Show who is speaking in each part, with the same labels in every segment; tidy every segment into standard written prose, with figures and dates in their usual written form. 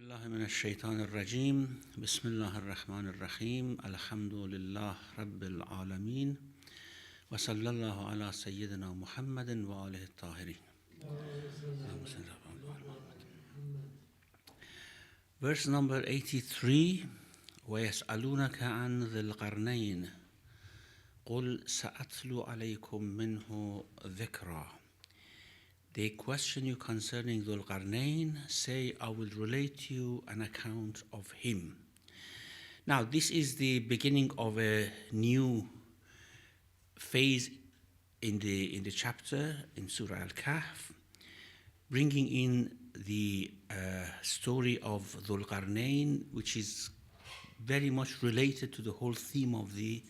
Speaker 1: بالله من الشيطان الرجيم بسم الله الرحمن الرحيم الحمد لله رب العالمين وصلى الله على سيدنا محمد وآله الطاهرين. Verse number 83 ويسألونك عن ذي القرنين قل سأتلو عليكم منه ذكرا. They question you concerning Dhul Qarnayn, say, I will relate to you an account of him. Now, this is the beginning of a new phase in the chapter in Surah Al-Kahf, bringing in the story of Dhul Qarnayn, which is very much related to the whole theme of the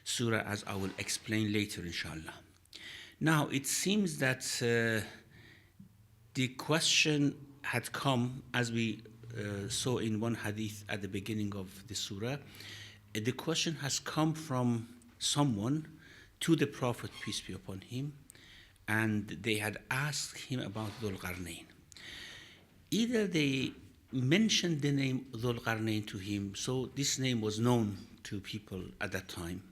Speaker 1: surah, as I will explain later, inshallah. Now, it seems that the question had come, as we saw in one hadith at the beginning of the surah. The question has come from someone to the Prophet, peace be upon him, and they had asked him about Dhul Qarnayn. Either they mentioned the name Dhul Qarnayn to him, so this name was known to people at that time,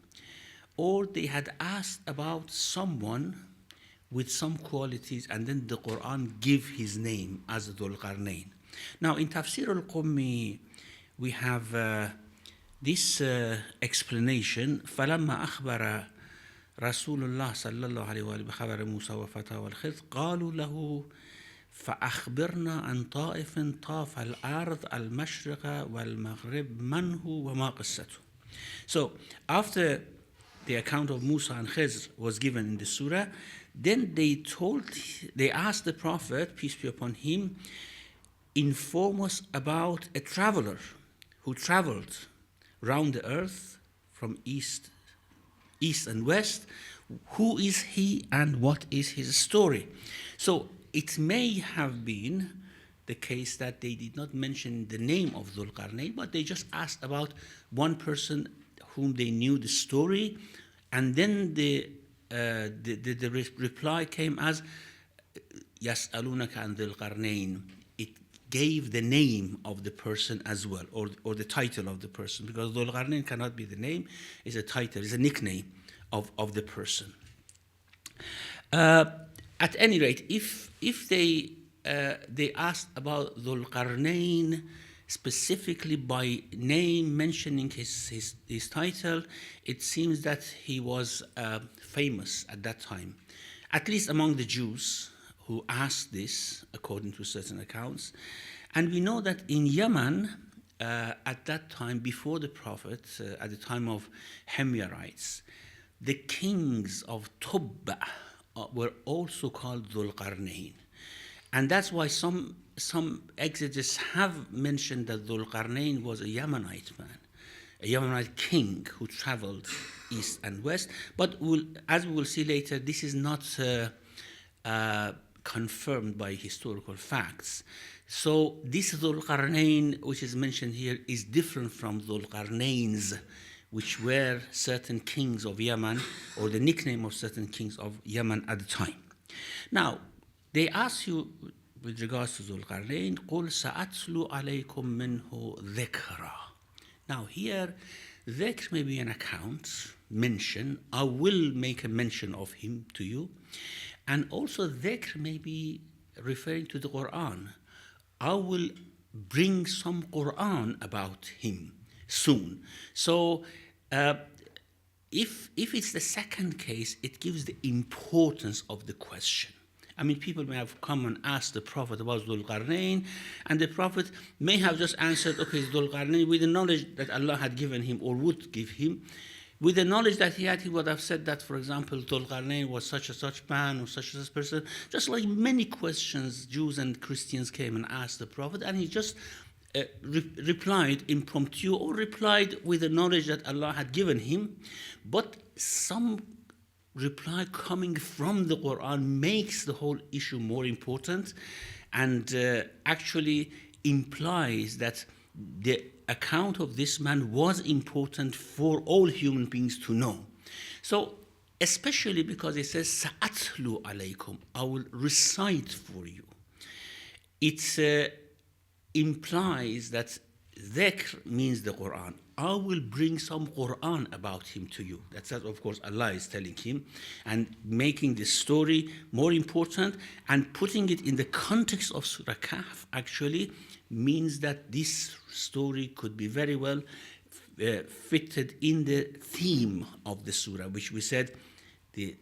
Speaker 1: or they had asked about someone with some qualities, and then the Quran give his name as Dhul Qarnayn. Now, in Tafsir al-Qummi, we have this explanation. فَلَمَّا أَخْبَرَ رسول الله صلى الله عليه وآله بخبر موسى وفتاه والخضر قالوا له فأخبرنا عن طائف طاف الأرض المشرق والمغرب من هو وما قصته. So, after the account of Musa and Khidr was given in the surah, then they asked the Prophet, peace be upon him, inform us about a traveler who traveled round the earth from east and west. Who is he and what is his story? So it may have been the case that they did not mention the name of Dhul Qarnayn, but they just asked about one person whom they knew the story, and then the reply came as يَسْأَلُونَكَ عَنْ ذِي الْقَرْنَيْنِ. It gave the name of the person as well, or the title of the person, because Dhul Qarnayn cannot be the name, it's a title, it's a nickname of the person. At any rate, if they asked about Dhul Qarnayn specifically by name, mentioning his title, it seems that he was famous at that time, at least among the Jews who asked this, according to certain accounts. And we know that in Yemen, at that time, before the Prophet, at the time of Himyarites, the kings of Tubba were also called Dhul Qarnayn. And that's why some exegetes have mentioned that Dhul Qarnayn was a Yemenite man, a Yemenite king who traveled east and west. But as we will see later, this is not confirmed by historical facts. So this Dhul Qarnayn, which is mentioned here, is different from Dhul Qarnayns, which were certain kings of Yemen, or the nickname of certain kings of Yemen at the time. Now, they ask you with regards to Dhul Qarnayn, قُلْ سَأَتْلُو عَلَيْكُمْ مِنْهُ ذِكْرًا. Now here, dhikr may be an account, mention. I will make a mention of him to you. And also dhikr may be referring to the Quran. I will bring some Quran about him soon. So if it's the second case, it gives the importance of the question. I mean, people may have come and asked the Prophet about Dhul Qarnayn, and the Prophet may have just answered, okay, it's Dhul Qarnayn, with the knowledge that Allah had given him or would give him. With the knowledge that he had, he would have said that, for example, Dhul Qarnayn was such and such man or such and such person. Just like many questions Jews and Christians came and asked the Prophet, and he just replied impromptu, or replied with the knowledge that Allah had given him. But some reply coming from the Quran makes the whole issue more important, and actually implies that the account of this man was important for all human beings to know. So, especially because it says, Sa'atlu alaykum, I will recite for you. It's implies that dhikr means the Quran. I will bring some Quran about him to you. That's what, of course, Allah is telling him, and making the story more important and putting it in the context of Surah Kahf actually means that this story could be very well fitted in the theme of the surah, which we said the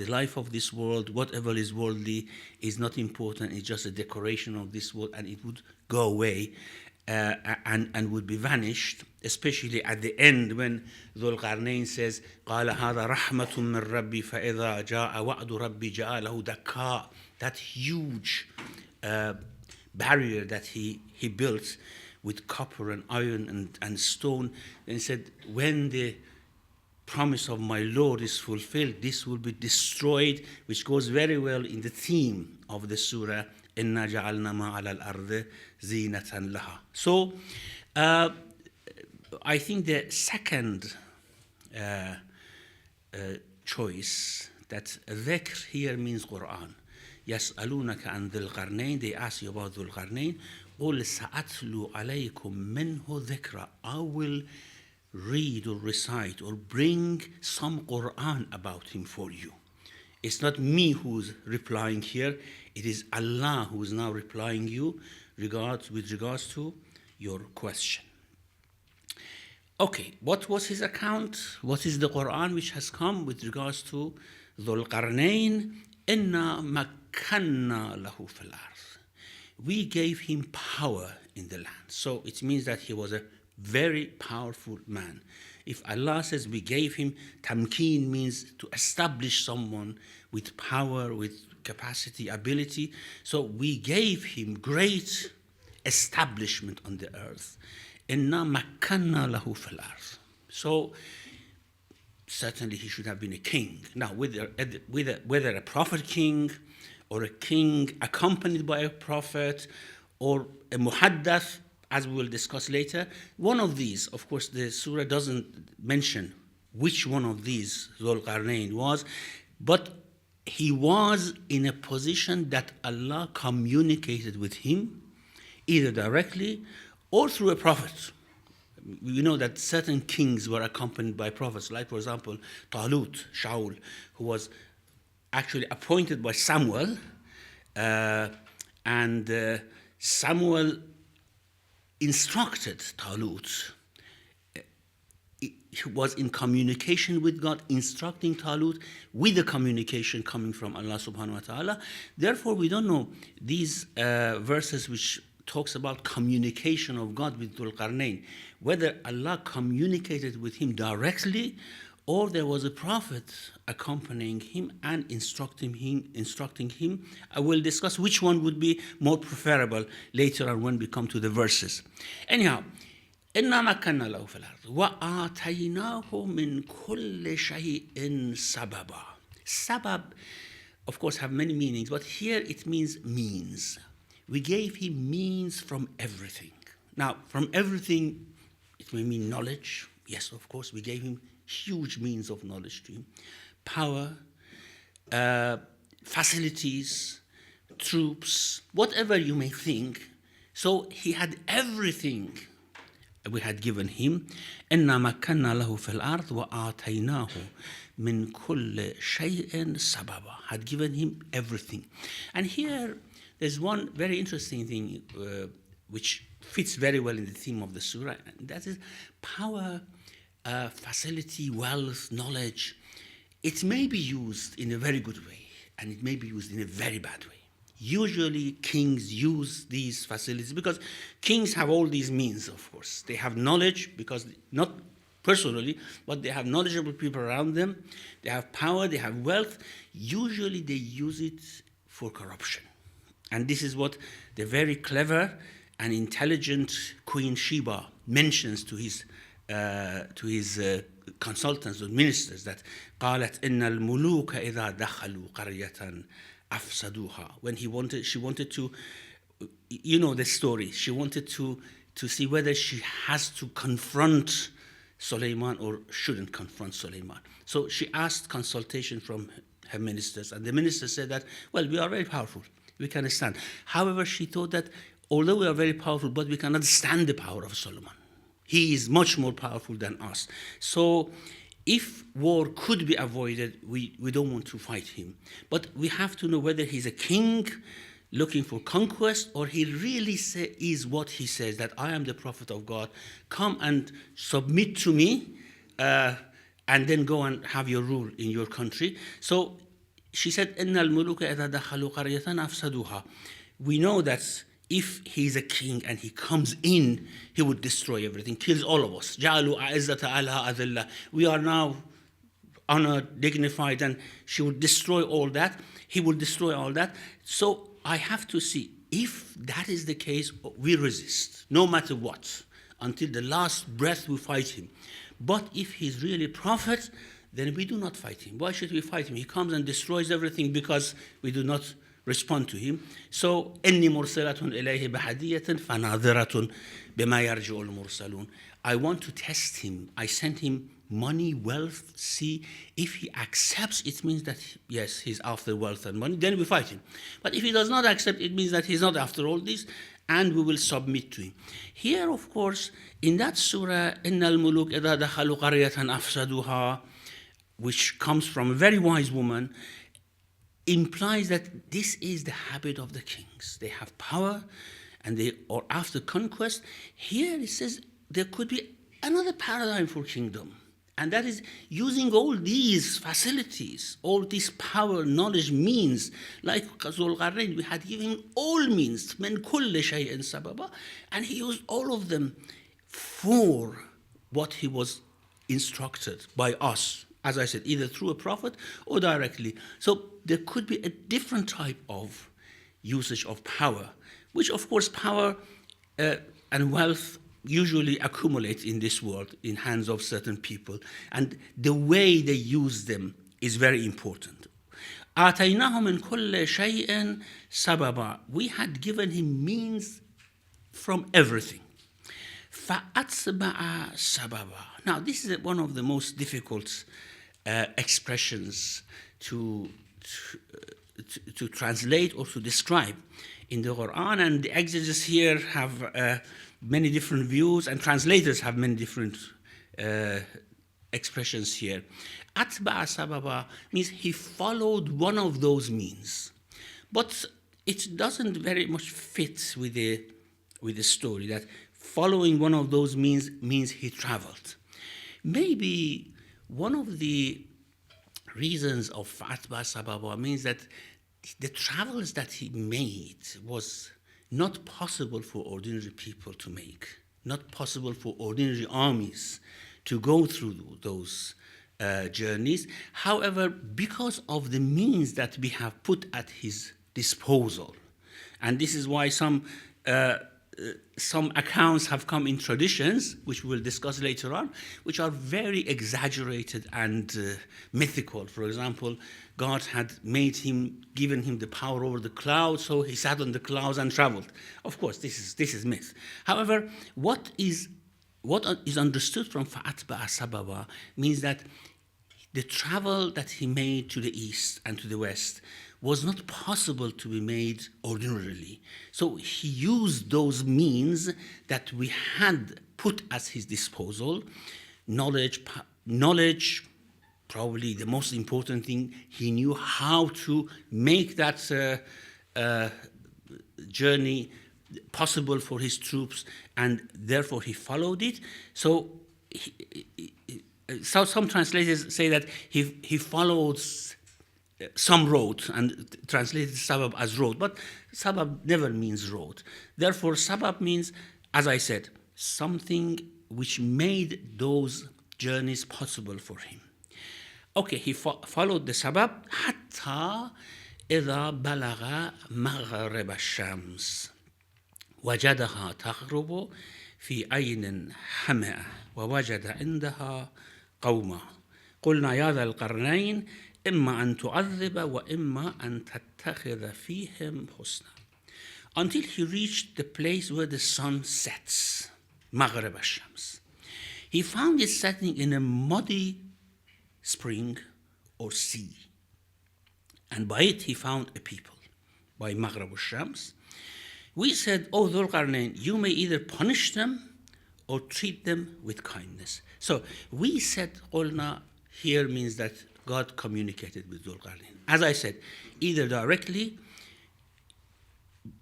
Speaker 1: life of this world, whatever is worldly, is not important. It's just a decoration of this world, and it would go away and would be vanished, especially at the end when Dhul Qarnayn says, قَالَ هَذَا رَحْمَةٌ مِّن رَبِّي فَإِذَا جَاءَ وَعْدُ رَبِّي جَاءَ لَهُ دَكَّاء. That huge barrier that he built with copper and iron and stone, and he said, when the promise of my Lord is fulfilled, this will be destroyed, which goes very well in the theme of the surah, إِنَّا جَعَلْنَا مَا عَلَى الْأَرْضِ زِينَةً لَهَا. So, I think the second choice, that dhikr here means Quran. يَسْأَلُونَكَ عَنْ ذِي الْقَرْنَيْنِ, they ask you about Dhul Qarnayn. قُلْ سَأَتْلُو عَلَيْكُمْ مِنْهُ ذِكْرًا, I will read or recite or bring some Quran about him for you. It's not me who's replying here, it is Allah who is now replying you with regards to your question. Okay, what was his account? What is the Quran which has come with regards to Dhul Qarnayn? إِنَّا مَكَّنَّا لَهُ فِي الْأَرْضِ, we gave him power in the land. So it means that he was a very powerful man. If Allah says we gave him, tamkeen means to establish someone with power, with capacity, ability. So we gave him great establishment on the earth. Inna makkanna lahu fil ard. So certainly he should have been a king. Now whether a prophet king, or a king accompanied by a prophet, or a muhaddath, as we will discuss later, one of these, of course the surah doesn't mention which one of these Dhul Qarnayn was, but he was in a position that Allah communicated with him, either directly or through a prophet. We know that certain kings were accompanied by prophets, like for example Talut, Shaul, who was actually appointed by Samuel, and Samuel instructed Talut. He was in communication with God, instructing Talut with the communication coming from Allah subhanahu wa ta'ala. Therefore, we don't know these verses which talks about communication of God with Dhul Qarnayn, whether Allah communicated with him directly, or there was a prophet accompanying him and instructing him. I will discuss which one would be more preferable later on when we come to the verses. Anyhow, إِنَّا مَكَّنَّا لَهُ فِي الْأَرْضِ وَآتَيْنَاهُ مِنْ كُلِّ شَيْءٍ سَبَبًا. Sabab, of course, have many meanings, but here it means means. We gave him means from everything. Now, from everything, it may mean knowledge. Yes, of course, we gave him huge means of knowledge to him. Power, facilities, troops, whatever you may think. So he had everything we had given him. إِنَّا مَكَّنَّا لَهُ فِي الْأَرْضِ وَآتَيْنَاهُ مِنْ كُلِّ شَيْءٍ سَبَبًا. Had given him everything. And here there's one very interesting thing which fits very well in the theme of the surah, and that is power, facility, wealth, knowledge. It may be used in a very good way, and it may be used in a very bad way. Usually kings use these facilities because kings have all these means, of course. They have knowledge, because not personally, but they have knowledgeable people around them. They have power, they have wealth. Usually they use it for corruption. And this is what the very clever and intelligent Queen Sheba mentions to his consultants or ministers, that قالت إن الملوك إذا دخلوا قرية أفسدوها. When she wanted to, you know the story. She wanted to see whether she has to confront Suleiman or shouldn't confront Suleiman. So she asked consultation from her ministers, and the ministers said that, well, we are very powerful, we can stand. However, she thought that although we are very powerful, but we cannot stand the power of Solomon. He is much more powerful than us. So if war could be avoided, we don't want to fight him. But we have to know whether he's a king looking for conquest, or he really is what he says, that I am the prophet of God, come and submit to me, and then go and have your rule in your country. So she said, إِنَّ الْمُلُوكَ إِذَا دَخَلُوا قَرْيَةً أَفْسَدُوهَا. We know that if he's a king and he comes in, he would destroy everything, kills all of us. جَعَلُوا أَعِزَّةَ أَهْلِهَا أَذِلَّةً. We are now honored, dignified, and she would destroy all that. He will destroy all that. So I have to see, if that is the case, we resist, no matter what. Until the last breath we fight him. But if he's really prophet, then we do not fight him. Why should we fight him? He comes and destroys everything because we do not respond to him. So إني مرسلة إليه بهدية فناظرة بما يرجع المرسلون. I want to test him. I sent him money, wealth. See if he accepts. It means that yes, he's after wealth and money. Then we fight him. But if he does not accept, it means that he's not after all this, and we will submit to him. Here, of course, in that surah, إن الملوك إذا دخلوا قرية أفسدوها, which comes from a very wise woman, implies that this is the habit of the kings. They have power and they are after conquest. Here it says there could be another paradigm for kingdom, and that is using all these facilities, all this power, knowledge, means. Like Zulqarnain, we had given him all means, من كل شيء سببا, and he used all of them for what he was instructed by us. As I said, either through a prophet or directly. So there could be a different type of usage of power, which of course power and wealth usually accumulate in this world in hands of certain people. And the way they use them is very important. آتَيْنَاهُ مِنْ كُلِّ شَيْءٍ سَبَبًا. We had given him means from everything. فَأَتْبَعَ سَبَبًا. Now this is one of the most difficult expressions to translate or to describe in the Quran, and the exegetes here have many different views, and translators have many different expressions here. Atba'a sababa means he followed one of those means, but it doesn't very much fit with the story that following one of those means he traveled. Maybe one of the reasons of Atba Sababa means that the travels that he made was not possible for ordinary people to make, not possible for ordinary armies to go through those journeys. However, because of the means that we have put at his disposal, and this is why some accounts have come in traditions, which we will discuss later on, which are very exaggerated and mythical. For example, God had given him the power over the clouds, so he sat on the clouds and traveled. Of course, this is myth. However, what is understood from Fa'atba'a Sababa means that the travel that he made to the east and to the west was not possible to be made ordinarily. So he used those means that we had put at his disposal. Knowledge, probably the most important thing, he knew how to make that journey possible for his troops, and therefore he followed it. So some translators say that he followed some road and translated sabab as road, but sabab never means road. Therefore, sabab means, as I said, something which made those journeys possible for him. Okay, he followed the sabab حتى إذا بلغ مغرب الشمس وجدها تغرب في عين حمئة ووجد عندها قوما قلنا يا ذا القرنين إما أن تعذب وإما أن تتخذ فيهم حسنا. Until he reached the place where the sun sets, Maghrib al-Shams. He found it setting in a muddy spring or sea. And by it he found a people, by Maghrib al-Shams. We said, "Oh, Dhul Qarnayn, you may either punish them or treat them with kindness." So we said, "Qulna" here means that God communicated with Dhul Qarnayn. As I said, either directly,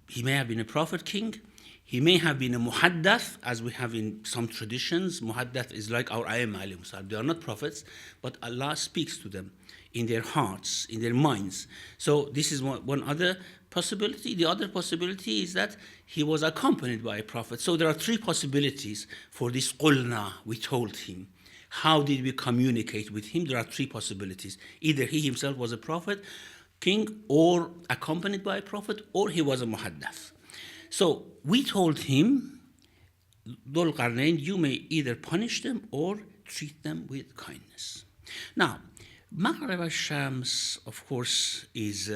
Speaker 1: he may have been a prophet king, he may have been a muhaddath, as we have in some traditions. Muhaddath is like our ayam alayhim salam. They are not prophets, but Allah speaks to them in their hearts, in their minds. So this is one other possibility. The other possibility is that he was accompanied by a prophet. So there are three possibilities for this qulna, we told him. How did we communicate with him? There are three possibilities. Either he himself was a prophet, king, or accompanied by a prophet, or he was a muhaddath. So we told him, Dhul Qarnayn, you may either punish them or treat them with kindness. Now, Maghreb al-Shams, of course, is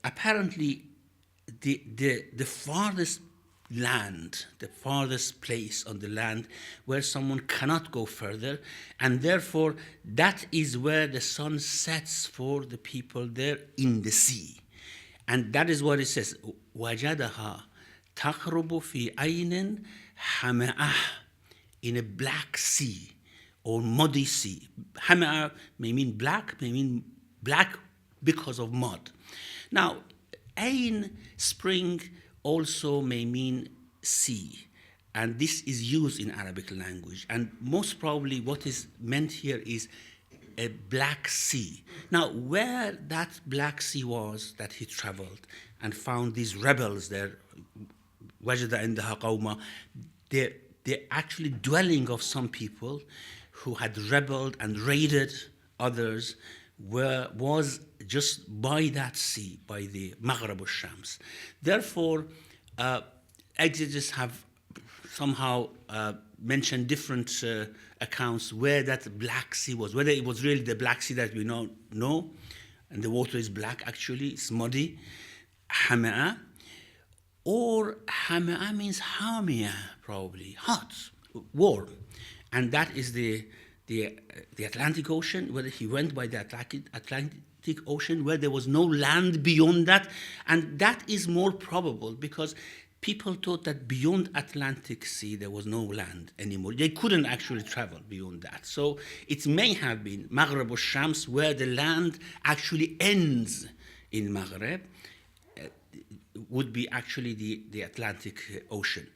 Speaker 1: apparently the farthest land, the farthest place on the land where someone cannot go further, and therefore that is where the sun sets for the people there in the sea. And that is what it says, وَجَدَهَا تَغْرُبُ فِي عَيْنٍ حَمَأَةٍ, in a black sea or muddy sea. Hama'a may mean black because of mud. Now, Ain, spring, also may mean sea, and this is used in Arabic language. And most probably what is meant here is a black sea. Now, where that black sea was that he traveled and found these rebels there, وَجَدَ عِنْدَهَا قَوْمًا, they're actually dwelling of some people who had rebelled and raided others, was just by that sea, by the Maghreb al-Shams. Therefore, exegetes have somehow mentioned different accounts where that Black Sea was, whether it was really the Black Sea that we now know, and the water is black actually, it's muddy, Hama'a, or Hama'a means Hamia, probably, hot, warm, and that is the Atlantic Ocean, whether he went by the Atlantic Ocean, where there was no land beyond that, and that is more probable because people thought that beyond Atlantic Sea there was no land anymore. They couldn't actually travel beyond that. So it may have been Maghreb al-Shams, where the land actually ends in Maghreb, would be actually the Atlantic Ocean.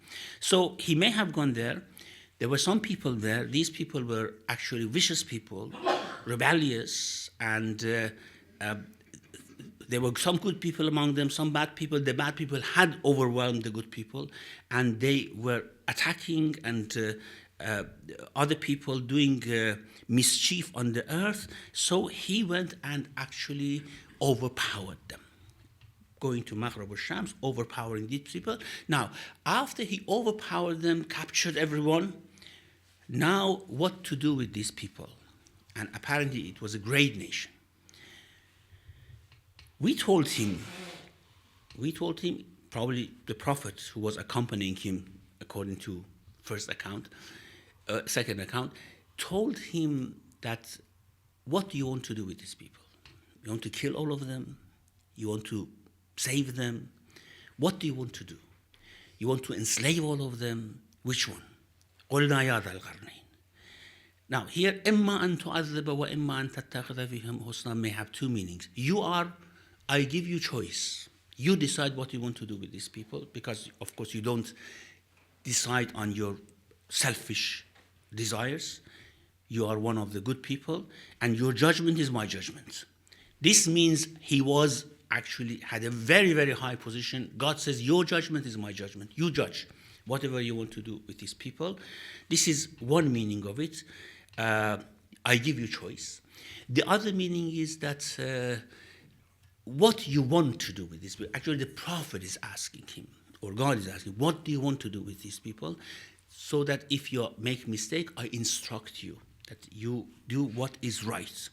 Speaker 1: So he may have gone there. There were some people there. These people were actually vicious people, rebellious, and there were some good people among them, some bad people. The bad people had overwhelmed the good people, and they were attacking and other people doing mischief on the earth. So he went and actually overpowered them, going to Maghreb al-Shams, overpowering these people. Now, after he overpowered them, captured everyone, now what to do with these people? And apparently it was a great nation. We told him, probably the prophet who was accompanying him, according to second account, told him that, what do you want to do with these people? You want to kill all of them? You want to save them? What do you want to do? You want to enslave all of them? Which one? قُلْنَا يَا ذَا الْقَرْنَيْنِ. Now here, إِمَّا أَن تُعَذِّبَ وَإِمَّا أَن تَتَّخِذَ فِيهِمْ حُسْنًا may have two meanings. I give you choice. You decide what you want to do with these people, because of course you don't decide on your selfish desires. You are one of the good people, and your judgment is my judgment. This means he was actually had a very, very high position. God says, your judgment is my judgment. You judge whatever you want to do with these people. This is one meaning of it. I give you choice. The other meaning is that what you want to do with these people. Actually, the prophet is asking him, or God is asking, what do you want to do with these people? So that if you make mistake, I instruct you, that you do what is right.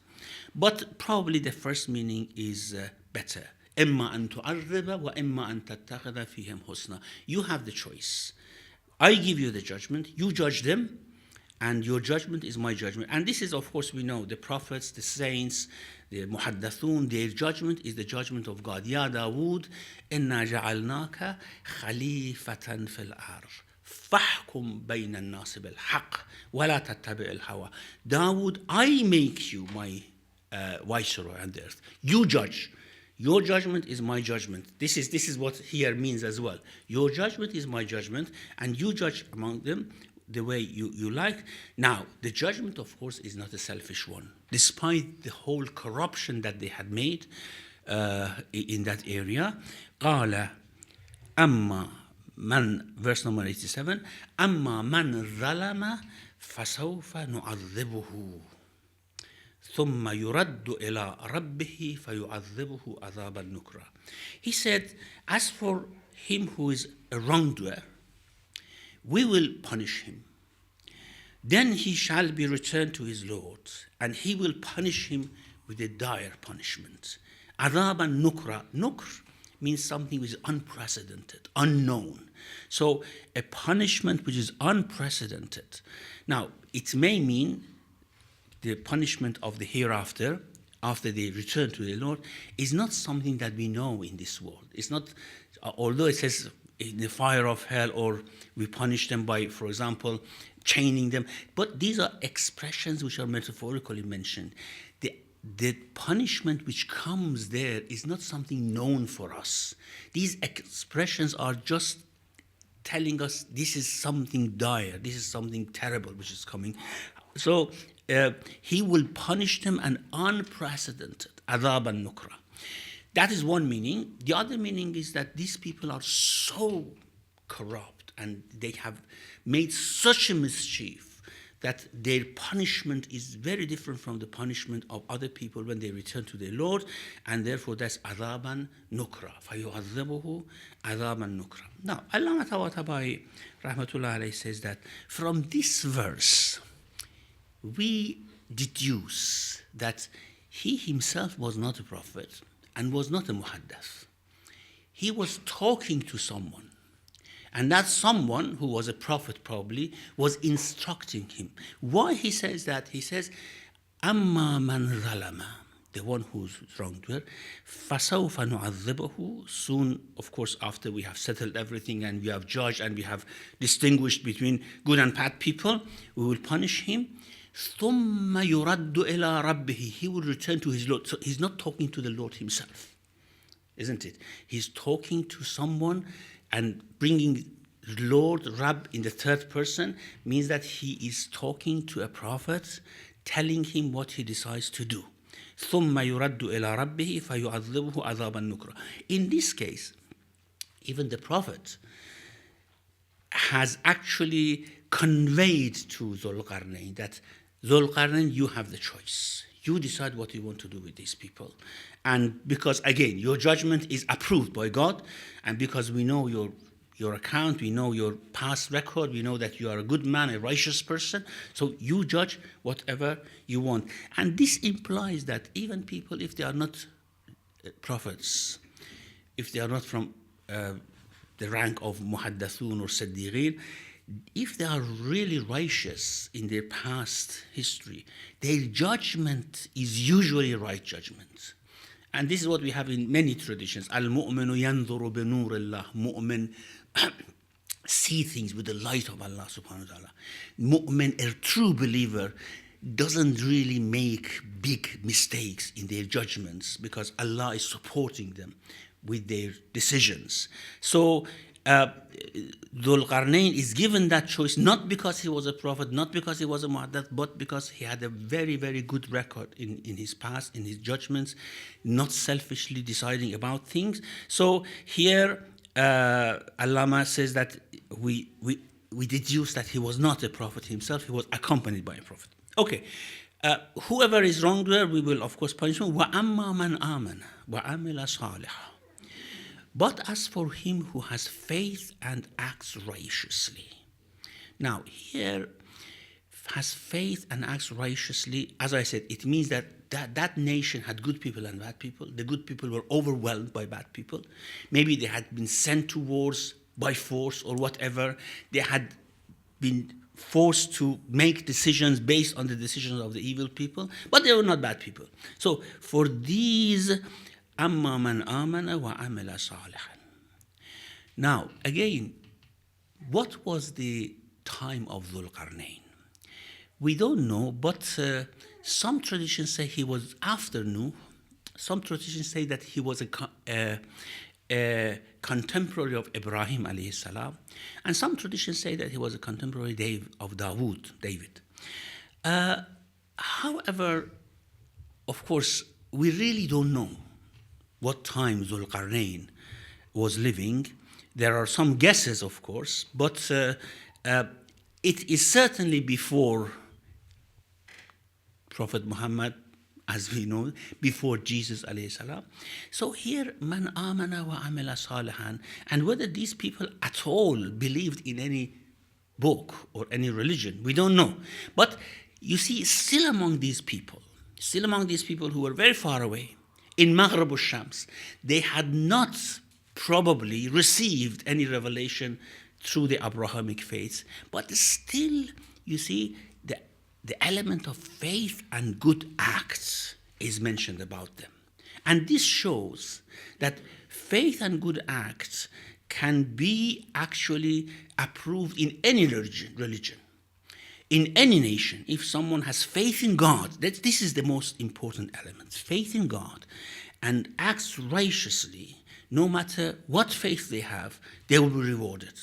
Speaker 1: But probably the first meaning is better. إِمَّا أَن تُعَذِّبَ وَإِمَّا أَن تَتَّخِذَ فِيهِمْ حُسْنًا. You have the choice. I give you the judgment, you judge them, and your judgment is my judgment. And this is, of course, we know, the prophets, the saints, the muhaddathun, their judgment is the judgment of God. Ya Dawood, inna ja'alnaka khalifatan fil ard. فَاحْكُمْ بَيْنَ النَّاسِ بِالْحَقِّ وَلَا تَتَّبِعِ الْهَوَىٰ. Dawood, I make you my viceroy on the earth. You judge. Your judgment is my judgment. This is what here means as well. Your judgment is my judgment, and you judge among them the way you like. Now, the judgment, of course, is not a selfish one. Despite the whole corruption that they had made in that area, قَالَ أَمَّا من, verse number 87, أما من ظلم فسوف نعذبه ثم يرد إلى ربه فيعذبه عذابا نكرا. He said, as for him who is a wrongdoer, we will punish him. Then he shall be returned to his Lord, and he will punish him with a dire punishment. عذابا نكرا. Nukr means something which is unprecedented, unknown. So a punishment which is unprecedented. Now, it may mean the punishment of the hereafter, after they return to the Lord, is not something that we know in this world. It's not, although it says in the fire of hell, or we punish them by, for example, chaining them, but these are expressions which are metaphorically mentioned. The punishment which comes there is not something known for us. These expressions are just telling us this is something dire, this is something terrible which is coming. So he will punish them an unprecedented adhab al-nukra. That is one meaning. The other meaning is that these people are so corrupt and they have made such a mischief that their punishment is very different from the punishment of other people when they return to their Lord, and therefore that's adhaban nukra. فَيُعَذِّبُهُ adhaban nukra. Now, Allah Tabatabai Rahmatullah alayhi says that from this verse, we deduce that he himself was not a prophet and was not a muhaddath. He was talking to someone. And that someone, who was a prophet probably, was instructing him. Why he says that? He says, أَمَّا مَنْ ظَلَمَ, the one who's wrongdoer, فَسَوْفَ نُعَذِّبَهُ. Soon, of course, after we have settled everything and we have judged and we have distinguished between good and bad people, we will punish him. ثُمَّ يُرَدُّ إِلَىٰ رَبِّهِ. He will return to his Lord. So he's not talking to the Lord himself, isn't it? He's talking to someone, and bringing Lord, Rabb in the third person means that he is talking to a prophet, telling him what he decides to do. ثُمَّ يُرَدُّ إِلَىٰ رَبِّهِ فَيُعَذِّبُهُ عَذَابًا نُكْرًا. In this case, even the prophet has actually conveyed to Dhul-Qarnayn that, Dhul-Qarnayn, you have the choice. You decide what you want to do with these people. And because, again, your judgment is approved by God, and because we know your account, we know your past record, we know that you are a good man, a righteous person, so you judge whatever you want. And this implies that even people, if they are not prophets, if they are not from the rank of muhaddathun or siddiqeen, if they are really righteous in their past history, their judgment is usually right judgment. And this is what we have in many traditions. Al-mu'minu yanzuru bi nurillah. Mu'min see things with the light of Allah subhanahu wa ta'ala. Mu'min, a true believer, doesn't really make big mistakes in their judgments because Allah is supporting them with their decisions. So Dhul-Qarnayn is given that choice not because he was a prophet, not because he was a muhaddath, but because he had a very, very good record in his past, in his judgments, not selfishly deciding about things. So here Allama says that we deduce that he was not a prophet himself, he was accompanied by a prophet. Okay, whoever is wrongdoer, we will of course punish him. وَأَمَّا مَنْ آمَنَ وَعَمِلَ صَالِحًا. But as for him who has faith and acts righteously. Now, here, has faith and acts righteously, as I said, it means that nation had good people and bad people. The good people were overwhelmed by bad people. Maybe they had been sent to wars by force or whatever. They had been forced to make decisions based on the decisions of the evil people, but they were not bad people. So for these, أَمَّا مَنْ آمَنَ وَعَمِلَ صَالِحًا. Now, again, what was the time of Dhul Qarnayn? We don't know, but some traditions say he was after Nuh. Some traditions say that he was a contemporary of Ibrahim alayhi salam, and some traditions say that he was a contemporary of David. However, of course, we really don't know what time Dhul Qarnayn was living. There are some guesses, of course, but it is certainly before Prophet Muhammad, as we know, before Jesus alayhi salam. So here, man amana wa amila salihan, and whether these people at all believed in any book or any religion, we don't know. But you see, still among these people who were very far away, in Maghrib al-Shams, they had not probably received any revelation through the Abrahamic faith, but still, you see, the element of faith and good acts is mentioned about them. And this shows that faith and good acts can be actually approved in any religion, in any nation. If someone has faith in God, this is the most important element, faith in God, and acts righteously, no matter what faith they have, they will be rewarded.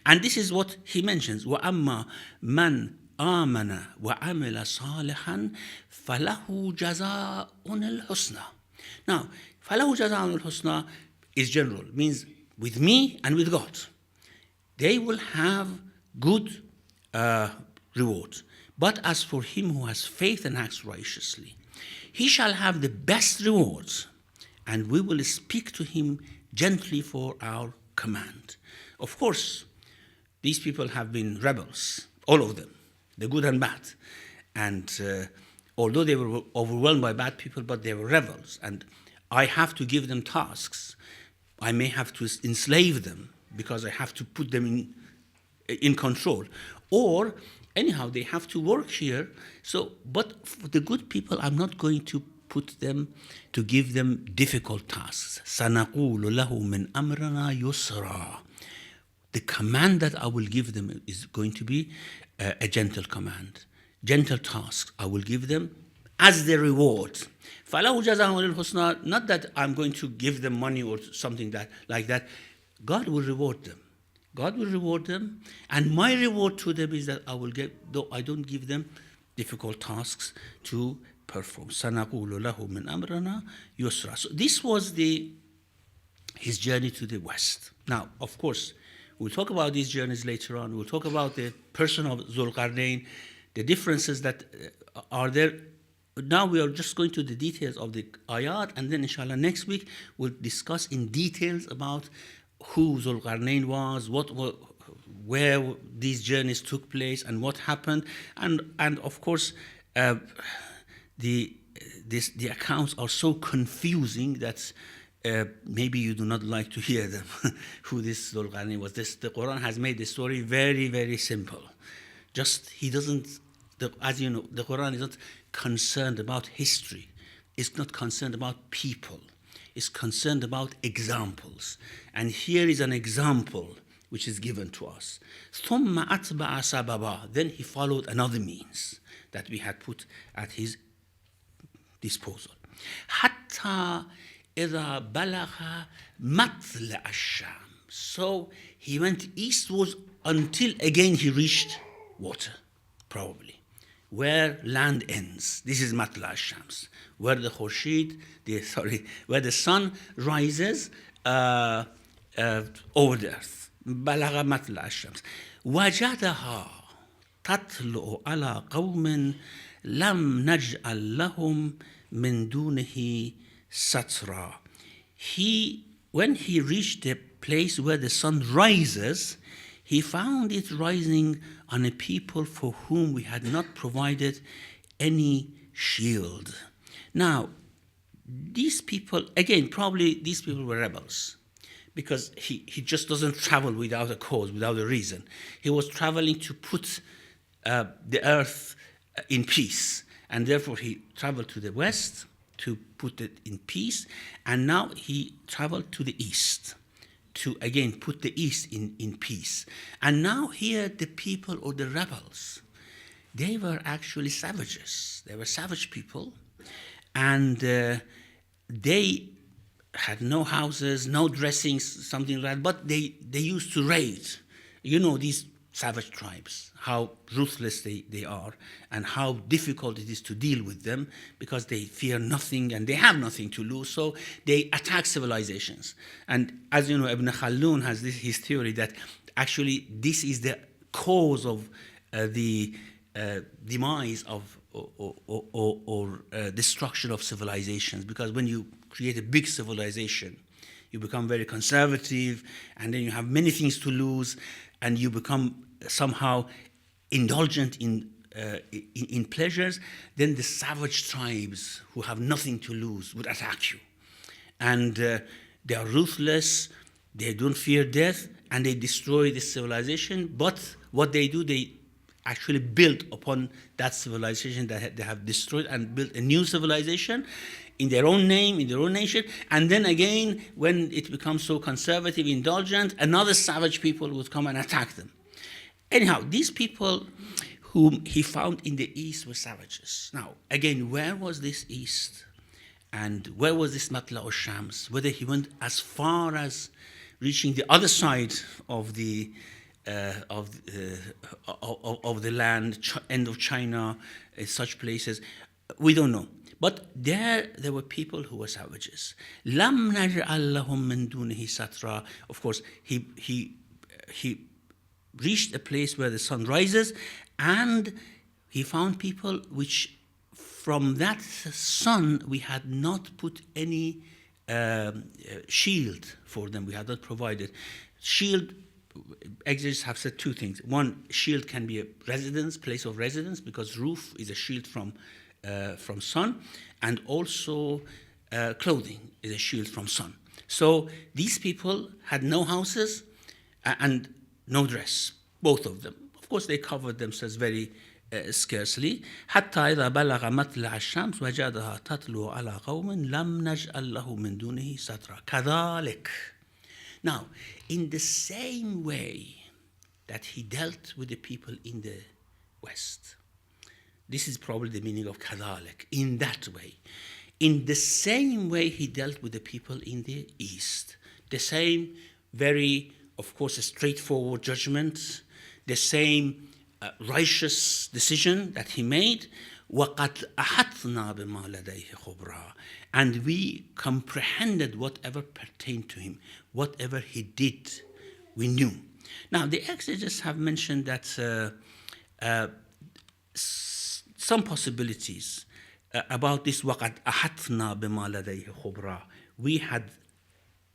Speaker 1: And this is what he mentions, وَأَمَّا مَنْ آمَنَ وَعَمِلَ صَالِحًا فَلَهُ جَزَاءٌ الْحُسْنَى. Now, فَلَهُ جَزَاءٌ الْحُسْنَى is general, means with me and with God. They will have good reward. But as for him who has faith and acts righteously, he shall have the best rewards, and we will speak to him gently for our command. Of course, these people have been rebels, all of them, the good and bad. And although they were overwhelmed by bad people, but they were rebels. And I have to give them tasks. I may have to enslave them because I have to put them in control. Or anyhow, they have to work here. So, but for the good people, I'm not going to give them difficult tasks. سَنَقُولُ لَهُ مِنْ أَمْرِنَا يُسْرًا. The command that I will give them is going to be a gentle command, gentle tasks I will give them as the reward. فَلَهُ جَزَاءٌ الْحُسْنَى, not that I'm going to give them money or something like that. God will reward them. God will reward them, and my reward to them is that I will get, though I don't give them difficult tasks to perform. سَنَقُولُ لَهُ مِنْ أَمْرِنَا يُسْرًا. So this was his journey to the west. Now, of course, we'll talk about these journeys later on. We'll talk about the person of Dhul Qarnayn, the differences that are there. Now we are just going to the details of the ayat, and then inshallah next week we'll discuss in details about who Dhul Qarnayn was, where these journeys took place, and what happened. And of course, the accounts are so confusing that maybe you do not like to hear them, who this Dhul Qarnayn was. The Quran has made the story very, very simple. He doesn't, as you know, the Quran is not concerned about history. It's not concerned about people. It's concerned about examples. And here is an example which is given to us. ثُمَّ أَتْبَعَ سَبَبًا. Then he followed another means that we had put at his disposal. حَتَّى إِذَا بَلَغَ مَطْلَعَ الشَّامِ. So he went eastwards until again he reached water, probably, where land ends. This is Matla al-Shams, where the where the sun rises over the earth. بلغ مطلع الشمس وجدها تطلع على قوم لم نجعل لهم من دونه سترا. When he reached the place where the sun rises, he found it rising on a people for whom we had not provided any shield. Now, these people, again, probably these people were rebels, because he just doesn't travel without a cause, without a reason. He was traveling to put the earth in peace. And therefore he traveled to the west to put it in peace. And now he traveled to the east to again put the east in peace. And now here the people or the rebels, they were actually savages. They were savage people. And they had no houses, no dressings, something like that, but they used to raid. You know, these savage tribes, how ruthless they are, and how difficult it is to deal with them because they fear nothing and they have nothing to lose, so they attack civilizations. And as you know, Ibn Khaldun has his theory that actually this is the cause of the demise of or destruction of civilizations, because when you create a big civilization, you become very conservative, and then you have many things to lose, and you become somehow indulgent in pleasures. Then the savage tribes who have nothing to lose would attack you, and they are ruthless. They don't fear death, and they destroy the civilization. But what they do, they actually build upon that civilization that they have destroyed and build a new civilization in their own name, in their own nation. And then again, when it becomes so conservative, indulgent, another savage people would come and attack them. Anyhow, these people whom he found in the east were savages. Now, again, where was this east? And where was this Matla' al-Shams? Whether he went as far as reaching the other side of the land, end of China, such places, we don't know. But there were people who were savages. لَمْ نَجْعَلْ لَهُم مِّن دُونِهِ سَتْرًا. Of course, he reached a place where the sun rises, and he found people which from that sun we had not put any shield for them. We had not provided shield. Exegetes have said two things. One, shield can be a residence, place of residence, because roof is a shield from sun, and also clothing is a shield from sun. So these people had no houses and no dress, both of them. Of course, they covered themselves very scarcely. حتى إذا بلغ مطلع الشمس وجدها تطلع على قوم لم نجعل له من دونه سترا كذلك. Now, in the same way that he dealt with the people in the West, this is probably the meaning of kadalik, in that way. In the same way he dealt with the people in the East. The same very, of course, straightforward judgment, the same righteous decision that he made. وَقَدْ أَحَطْنَا بِمَا لَدَيْهِ خُبْرًا. And we comprehended whatever pertained to him, whatever he did, we knew. Now, the exegetes have mentioned that some possibilities about this وَقَدْ أَحَطْنَا بِمَا لَدَيْهِ خُبْرًا. We had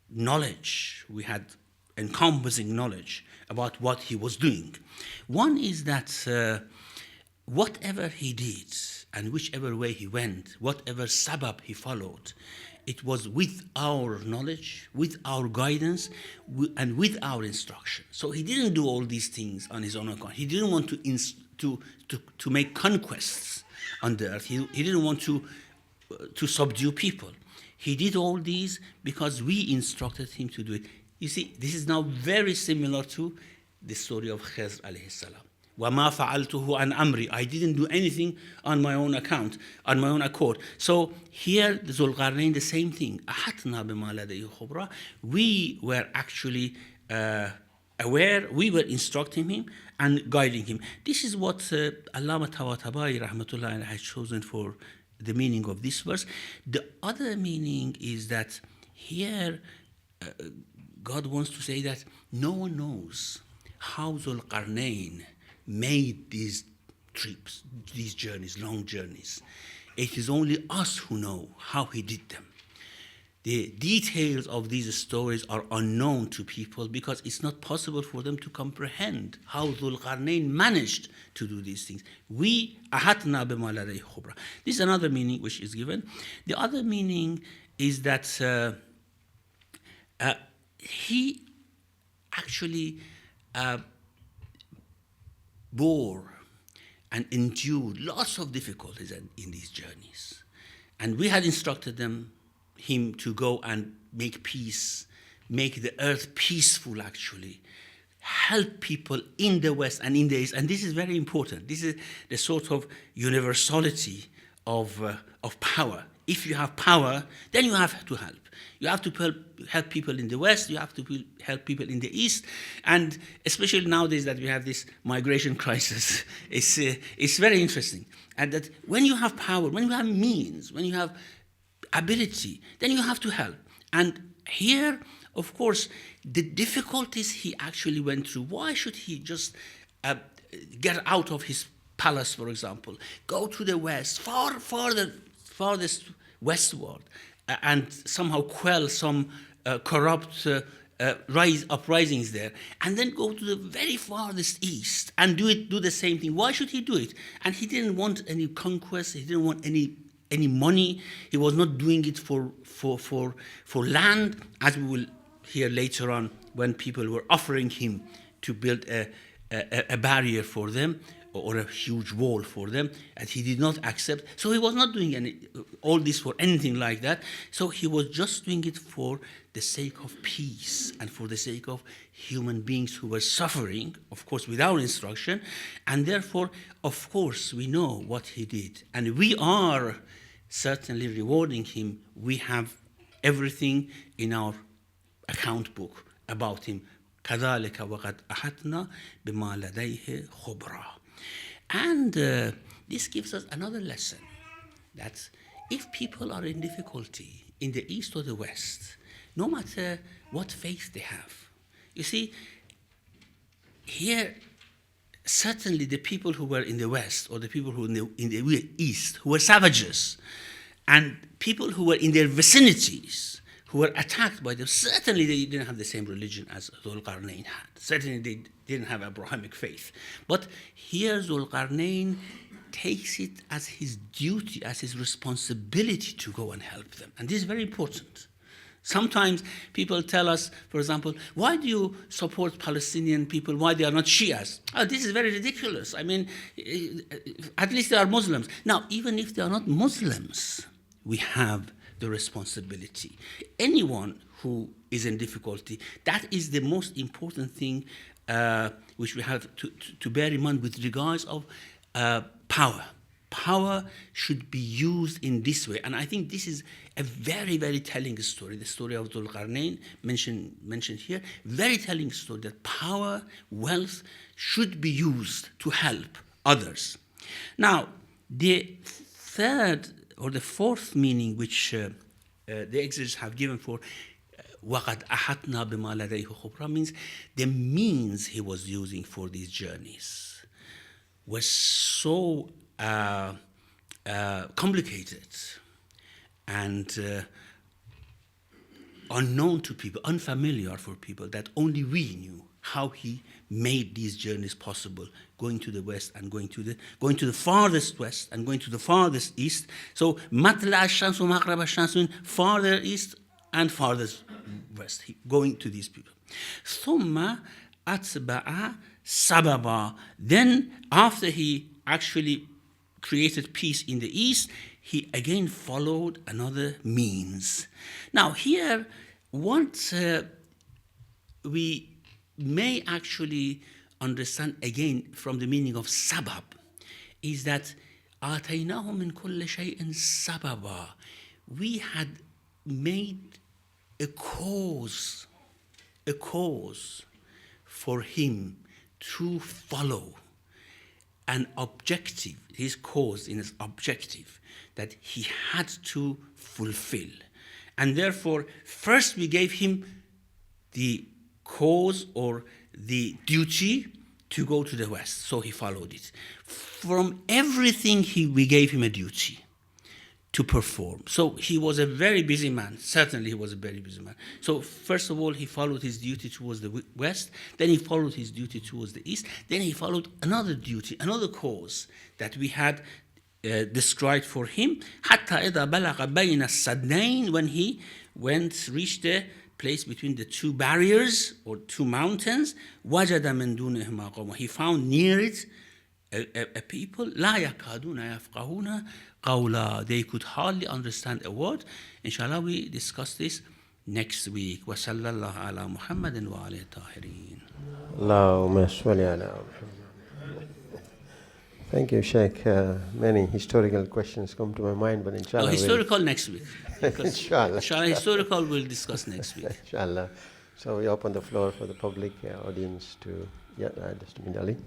Speaker 1: knowledge, we had encompassing knowledge about what he was doing. One is that whatever he did and whichever way he went, whatever sabab he followed, it was with our knowledge, with our guidance, and with our instruction. So he didn't do all these things on his own account. He didn't want to make conquests on the earth. He didn't want to subdue people. He did all these because we instructed him to do it. You see, this is now very similar to the story of Khidr alayhi salam. وَمَا فَعَلْتُهُ عَنْ أَمْرِي. I didn't do anything on my own account, on my own accord. So here, the Zulqarnain, the same thing. أَحَطْنَا بِمَا لَدَيْهِ خُبْرًا. We were actually aware, we were instructing him and guiding him. This is what Allama Tabatabai rahmatullah has chosen for the meaning of this verse. The other meaning is that here God wants to say that no one knows how Zulqarnain made these trips, these journeys, long journeys. It is only us who know how he did them. The details of these stories are unknown to people because it's not possible for them to comprehend how Dhul-Qarnayn managed to do these things. We ahatna bima ladayhi khubra. This is another meaning which is given. The other meaning is that he actually bore and endured lots of difficulties in these journeys. And we had instructed him to go and make peace, make the earth peaceful actually, help people in the West and in the East. And this is very important. This is the sort of universality of power. If you have power, then you have to help. You have to help people in the West, you have to help people in the East, and especially nowadays that we have this migration crisis, it's very interesting. And that when you have power, when you have means, when you have ability, then you have to help. And here, of course, the difficulties he actually went through, why should he just get out of his palace, for example, go to the West, farthest westward, and somehow quell some corrupt uprisings there, and then go to the very farthest east and do the same thing. Why should he do it? And he didn't want any conquest. He didn't want any money. He was not doing it for land, as we will hear later on when people were offering him to build a barrier for them, or a huge wall for them, and he did not accept. So he was not doing all this for anything like that. So he was just doing it for the sake of peace and for the sake of human beings who were suffering, of course, without instruction. And therefore, of course, we know what he did. And we are certainly rewarding him. We have everything in our account book about him. كَذَلِكَ وَقَدْ أَحَطْنَا بِمَا لَدَيْهِ خُبْرًا. And this gives us another lesson, that if people are in difficulty in the East or the West, no matter what faith they have, you see, here, certainly the people who were in the West or the people who were in the East, who were savages, and people who were in their vicinities, who were attacked by them, certainly they didn't have the same religion as Dhul-Qarnayn had. Certainly they didn't have Abrahamic faith. But here Dhul-Qarnayn takes it as his duty, as his responsibility to go and help them. And this is very important. Sometimes people tell us, for example, why do you support Palestinian people? Why they are not Shias? Oh, this is very ridiculous. I mean, at least they are Muslims. Now, even if they are not Muslims, we have the responsibility. Anyone who is in difficulty, that is the most important thing which we have to bear in mind with regards of power. Power should be used in this way. And I think this is a very, very telling story. The story of Dhul-Qarnayn mentioned here, very telling story that power, wealth should be used to help others. Now, the third or the fourth meaning which the exegetes have given for وَقَدْ أَحَطْنَا بِمَا لَدَيْهِ خُبْرًا means the means he was using for these journeys was so complicated and unknown to people, unfamiliar for people, that only we knew how he made these journeys possible, going to the west and going to the farthest west and going to the farthest east. So matla ash-shams wa maghrib ash-shams means farther east and farthest west, going to these people. ثم أتبع سببا. Then after he actually created peace in the east, he again followed another means. Now here, what we may actually understand again from the meaning of sabab is that آتَيْنَاهُ مِنْ كُلِّ شَيْءٍ سَبَبًا. We had made a cause for him to follow, an objective, his cause in his objective that he had to fulfill. And therefore, first we gave him the cause or the duty to go to the west, so he followed it. From everything we gave him a duty to perform. So he was a very busy man. Certainly he was a very busy man. So first of all, he followed his duty towards the west, then he followed his duty towards the east, then he followed another duty, another cause that we had described for him. حتى إذا بلغ بين السدين, when he reached the place between the two barriers or two mountains, وجد من دونهما قوما. He found near it A people لا يكادون يفقهون قولا, they could hardly understand a word. Inshallah, we discuss this next week. وصلى الله على محمد وعلى الطاهرين.
Speaker 2: اللهم صل على محمد. Thank you, Shaykh. Many historical questions come to my mind, but inshallah,
Speaker 1: historical next week.
Speaker 2: Inshallah.
Speaker 1: Historical we'll discuss next week.
Speaker 2: Inshallah. So we open the floor for the public audience to, just a minute, Ali.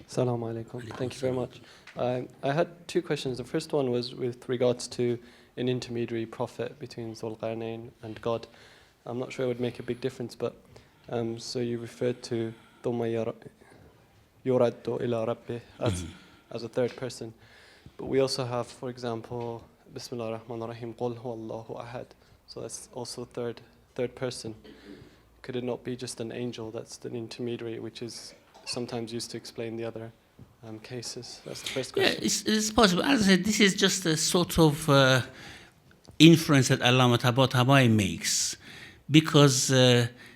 Speaker 3: Assalamu alaikum. Thank you very much. I had two questions. The first one was with regards to an intermediary prophet between Dhul Qarnayn and God. I'm not sure it would make a big difference, but so you referred to ثُمَّ يُرَدُّ إِلَىٰ رَبِّهِ as a third person. But we also have, for example, Bismillah ar-Rahman ar-Rahim, قُلْ هُوَ اللَّهُ أَحَدٌ. So that's also third person. Could it not be just an angel that's an intermediary, which is sometimes used to explain the other cases? That's the first question.
Speaker 1: Yeah, it's possible. As I said, this is just a sort of inference that Allah Tabai makes. Because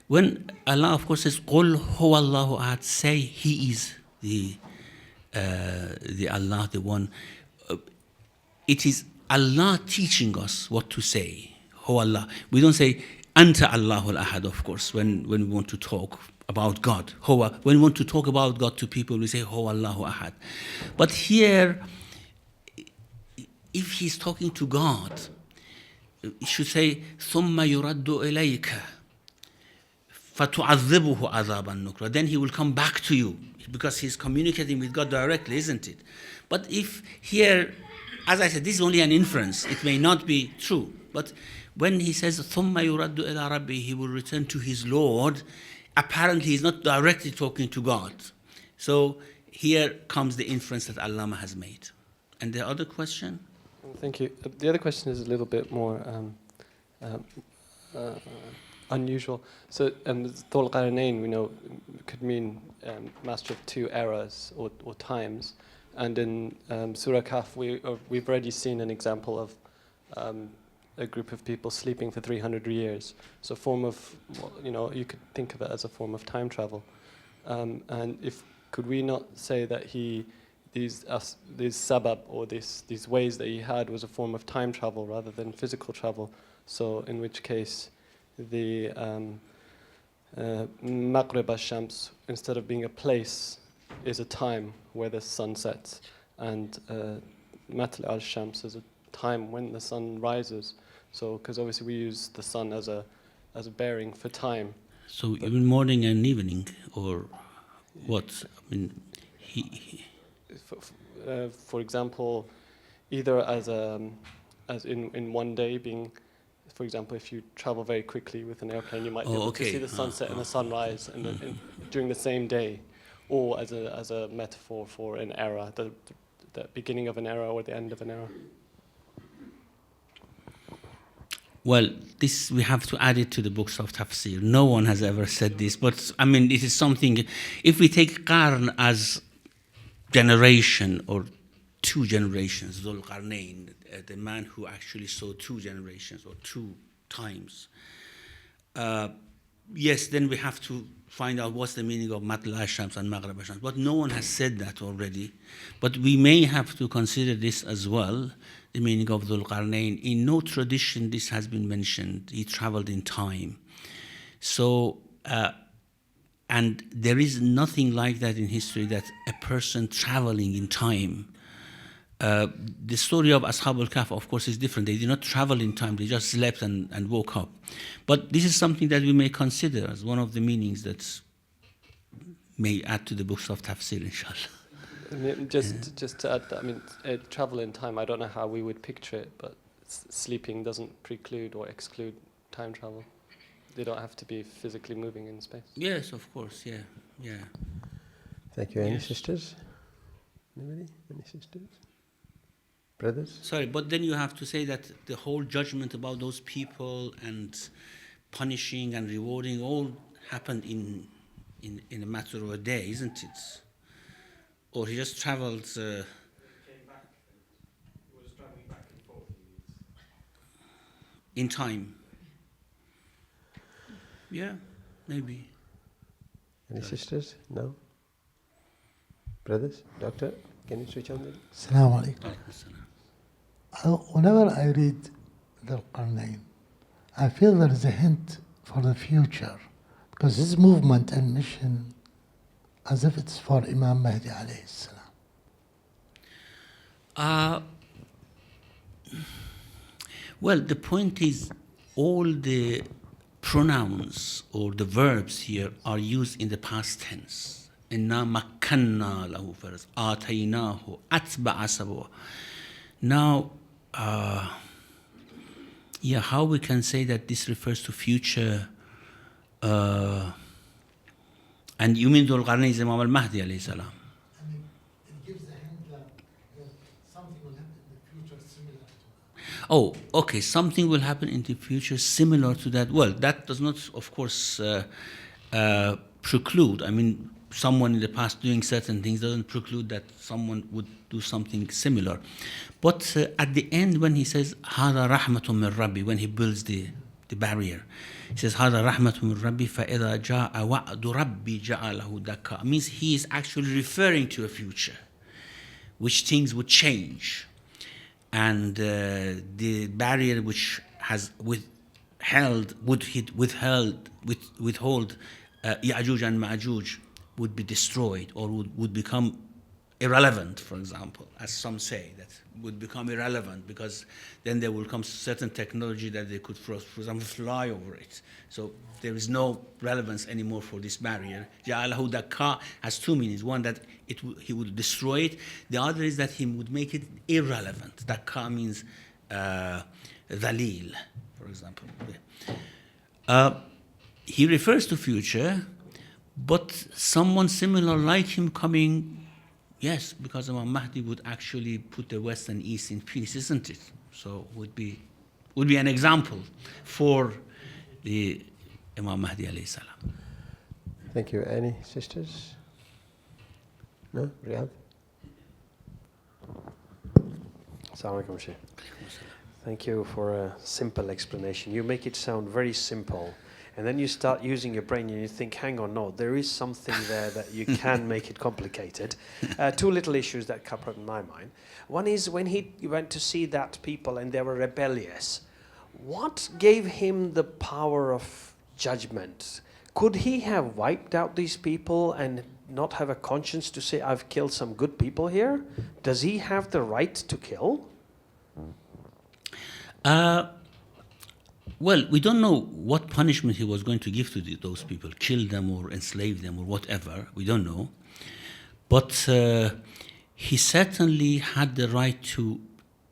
Speaker 1: when Allah, of course, says, قُلْ هُوَ اللَّهُ أَحَدٌ, say He is the Allah, the one. It is Allah teaching us what to say. Hu Allah. We don't say Anta Allahul Ahad, of course, when we want to talk about God. When we want to talk about God to people, we say Hu Allahu Ahad. But here, if he's talking to God, he should say ثُمَّ يُرَدُّ إِلَيْكَ فَتُعَذِّبُهُ عَذَابًا نُكْرًا. Then he will come back to you, because he's communicating with God directly, isn't it? But if here, as I said, this is only an inference. It may not be true. But when he says, ثُمَّ يُرَدُّ إِلَىٰ رَبِّهِ, he will return to his Lord, apparently he's not directly talking to God. So here comes the inference that Allama has made. And the other question?
Speaker 3: Thank you. The other question is a little bit more unusual. So, Dhul Qarnayn, we know, could mean master of two eras or times. And in Surah Kahf, we've already seen an example of a group of people sleeping for 300 years. So, a form of, you could think of it as a form of time travel. And could we not say that these sabab, or these ways that he had, was a form of time travel rather than physical travel? So, in which case, the Maghrib al-Shams, instead of being a place, is a time where the sun sets, and Matl al-Shams is a time when the sun rises. So, because obviously we use the sun as a bearing for time.
Speaker 1: So even morning and evening, or what? I mean,
Speaker 3: for example, either as in one day, being, for example, if you travel very quickly with an airplane, you might be able to see the sunset and the sunrise during the same day, or as a metaphor for an era, the beginning of an era or the end of an era.
Speaker 1: Well, this we have to add it to the books of Tafsir. No one has ever said this, but I mean, it is something. If we take Qarn as generation or two generations, Dhul Qarnayn, the man who actually saw two generations or two times, yes, then we have to find out what's the meaning of Matl al-Shams and Maghrib al-Shams. But no one has said that already. But we may have to consider this as well, the meaning of Dhul Qarnayn. In no tradition this has been mentioned. He traveled in time. So, and there is nothing like that in history, that a person traveling in time. The story of Ashab al-Kahf, of course, is different. They did not travel in time. They just slept and woke up. But this is something that we may consider as one of the meanings that may add to the books of Tafsir, inshallah.
Speaker 3: Just to add that, I mean, travel in time, I don't know how we would picture it, but sleeping doesn't preclude or exclude time travel. They don't have to be physically moving in space.
Speaker 1: Yes, of course, yeah.
Speaker 2: Thank you. Any sisters? Anybody? Any sisters? Brothers?
Speaker 1: Sorry, but then you have to say that the whole judgment about those people and punishing and rewarding all happened in a matter of a day, isn't it? Or he just traveled.
Speaker 4: He came back. He was traveling back and forth.
Speaker 1: In time. Yeah, maybe.
Speaker 2: Any sisters? No? Brothers? Doctor? Can you switch on the...
Speaker 4: Assalamu alaikum. Whenever I read the Qarnayn, I feel there is a hint for the future, because his movement and mission, as if it's for Imam Mahdi alayhi salam.
Speaker 1: Well, the point is, all the pronouns or the verbs here are used in the past tense. إِنَّا مَكَّنَّا لَهُ فَرَزْ آتَيْنَاهُ أَتْبَعَ سَبْوَهُ. Now, yeah, how we can say that this refers to future? And you mean Dhul Qarnayn is Imam al-Mahdi alayhi salam?
Speaker 4: I mean, it gives a hint that something will happen in the future similar to that.
Speaker 1: Oh, okay, something will happen in the future similar to that. Well, that does not, of course, preclude. I mean, someone in the past doing certain things doesn't preclude that someone would do something similar. But at the end, when he says, هَذَا رَحْمَةٌ مِّن رَبِّي, when he builds the barrier, he says, هَذَا رَحْمَةٌ مِّن رَبِّي فَإِذَا جَاءَ وَعْدُ رَبِّي جَعَلَهُ دَكَّا. Means he is actually referring to a future, which things would change. And the barrier which has withhold Ya'juj and Ma'juj would be destroyed, or would become irrelevant, for example, as some say, that would become irrelevant because then there will come certain technology that they could, for example, fly over it. So there is no relevance anymore for this barrier. Ja'alahu dakka has two meanings. One, that he would destroy it. The other is that he would make it irrelevant. Dakka means dhalil, for example. He refers to future, but someone similar like him coming, yes, because Imam Mahdi would actually put the West and East in peace, isn't it? So would be an example for the Imam Mahdi alayhi salam.
Speaker 2: Thank you. Any sisters? No? Riyadh?
Speaker 5: Assalamu alaikum, Shaykh. Thank you for a simple explanation. You make it sound very simple, and then you start using your brain and you think, hang on, no, there is something there that you can make it complicated. Two little issues that come up in my mind. One is when he went to see that people and they were rebellious, what gave him the power of judgment? Could he have wiped out these people and not have a conscience to say, I've killed some good people here? Does he have the right to kill?
Speaker 1: Well, we don't know what punishment he was going to give to those people, kill them or enslave them or whatever. We don't know. But he certainly had the right to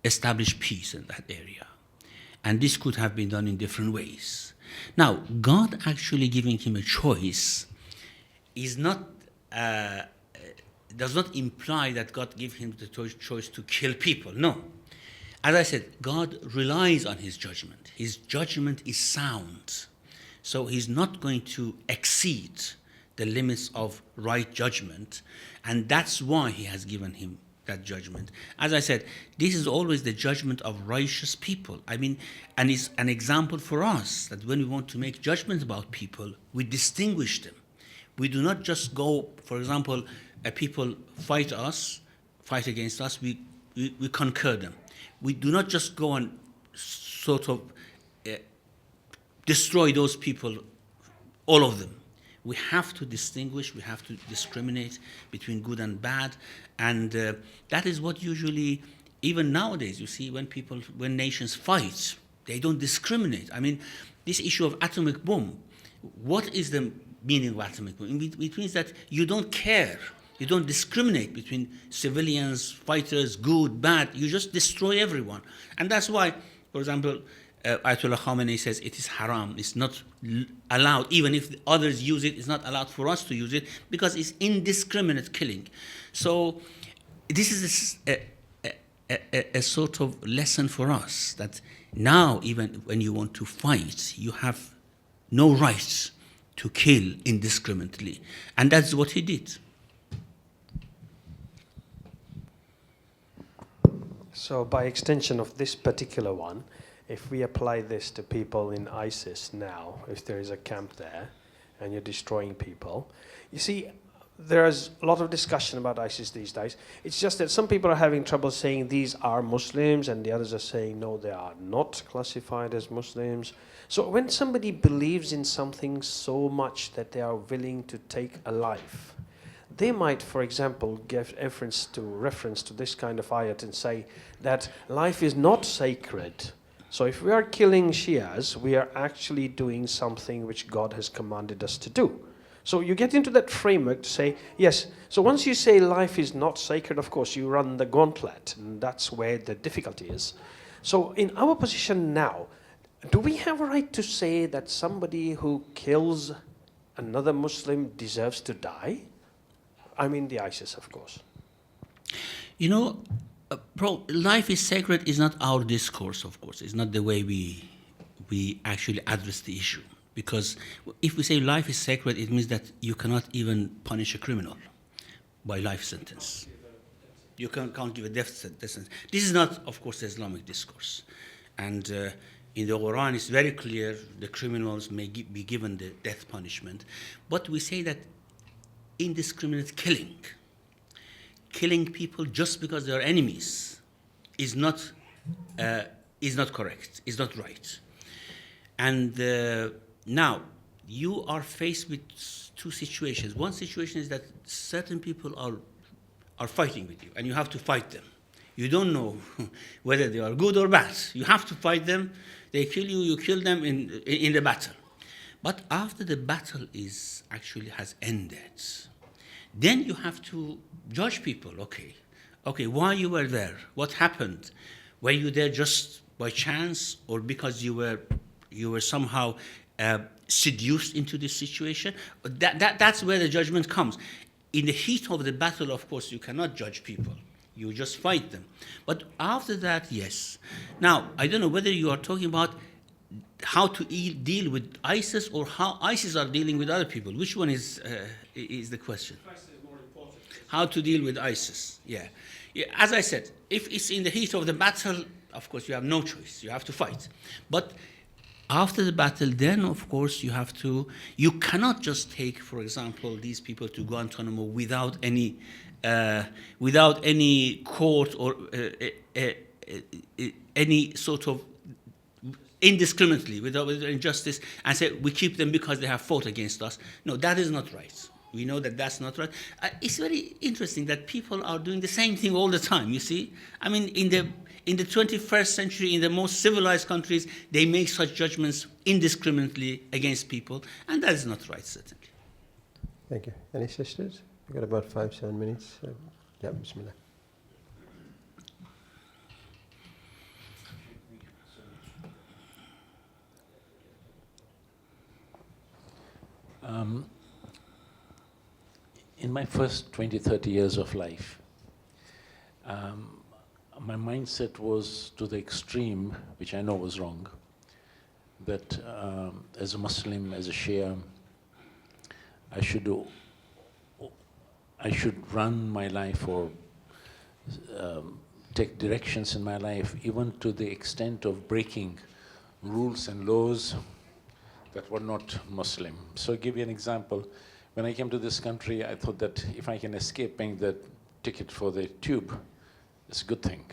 Speaker 1: establish peace in that area. And this could have been done in different ways. Now, God actually giving him a choice is not, does not imply that God gave him the choice to kill people. No. As I said, God relies on his judgment. His judgment is sound. So he's not going to exceed the limits of right judgment. And that's why he has given him that judgment. As I said, this is always the judgment of righteous people. I mean, and it's an example for us that when we want to make judgment about people, we distinguish them. We do not just go, for example, people fight against us, we conquer them. We do not just go and sort of destroy those people, all of them. We have to distinguish, we have to discriminate between good and bad, and that is what usually, even nowadays, you see when nations fight, they don't discriminate. I mean, this issue of atomic bomb, what is the meaning of atomic bomb? It means that you don't care. You don't discriminate between civilians, fighters, good, bad. You just destroy everyone. And that's why, for example, Ayatollah Khamenei says it is haram. It's not allowed. Even if others use it, it's not allowed for us to use it because it's indiscriminate killing. So this is a sort of lesson for us that now, even when you want to fight, you have no right to kill indiscriminately. And that's what he did.
Speaker 5: So by extension of this particular one, if we apply this to people in ISIS now, if there is a camp there and you're destroying people, you see, there's a lot of discussion about ISIS these days. It's just that some people are having trouble saying these are Muslims, and the others are saying no, they are not classified as Muslims. So when somebody believes in something so much that they are willing to take a life, they might, for example, give reference to this kind of ayat and say that life is not sacred. So if we are killing Shias, we are actually doing something which God has commanded us to do. So you get into that framework to say, yes, so once you say life is not sacred, of course, you run the gauntlet, and that's where the difficulty is. So in our position now, do we have a right to say that somebody who kills another Muslim deserves to die? I mean the ISIS, of course.
Speaker 1: You know, life is sacred is not our discourse, of course. It's not the way we actually address the issue. Because if we say life is sacred, it means that you cannot even punish a criminal by life sentence. You can't give a death sentence. This is not, of course, the Islamic discourse. And in the Quran, it's very clear the criminals may be given the death punishment. But we say that indiscriminate killing people just because they are enemies is not correct, is not right. And now, you are faced with two situations. One situation is that certain people are fighting with you, and you have to fight them. You don't know whether they are good or bad. You have to fight them. They kill you, you kill them in the battle. But after the battle has ended, then you have to judge people. Okay, why you were there? What happened? Were you there just by chance, or because you were somehow seduced into this situation? That's where the judgment comes. In the heat of the battle, of course, you cannot judge people. You just fight them. But after that, yes. Now, I don't know whether you are talking about how to deal with ISIS or how ISIS are dealing with other people. Which one is the question? How to deal with ISIS, yeah. As I said, if it's in the heat of the battle, of course, you have no choice. You have to fight. But after the battle, then, of course, you cannot just take, for example, these people to Guantanamo without any court or any sort of indiscriminately, without injustice, and say we keep them because they have fought against us. No, that is not right. We know that that's not right. It's very interesting that people are doing the same thing all the time, you see. I mean, in the 21st century, in the most civilized countries, they make such judgments indiscriminately against people, and that is not right, certainly.
Speaker 2: Thank you. Any sisters? We've got about 5-7 minutes. Yeah, bismillah.
Speaker 6: In my first 20, 30 years of life, my mindset was to the extreme, which I know was wrong, that as a Muslim, as a Shia, I should run my life or take directions in my life, even to the extent of breaking rules and laws that were not Muslim. So I'll give you an example. When I came to this country, I thought that if I can escape paying the ticket for the tube, it's a good thing.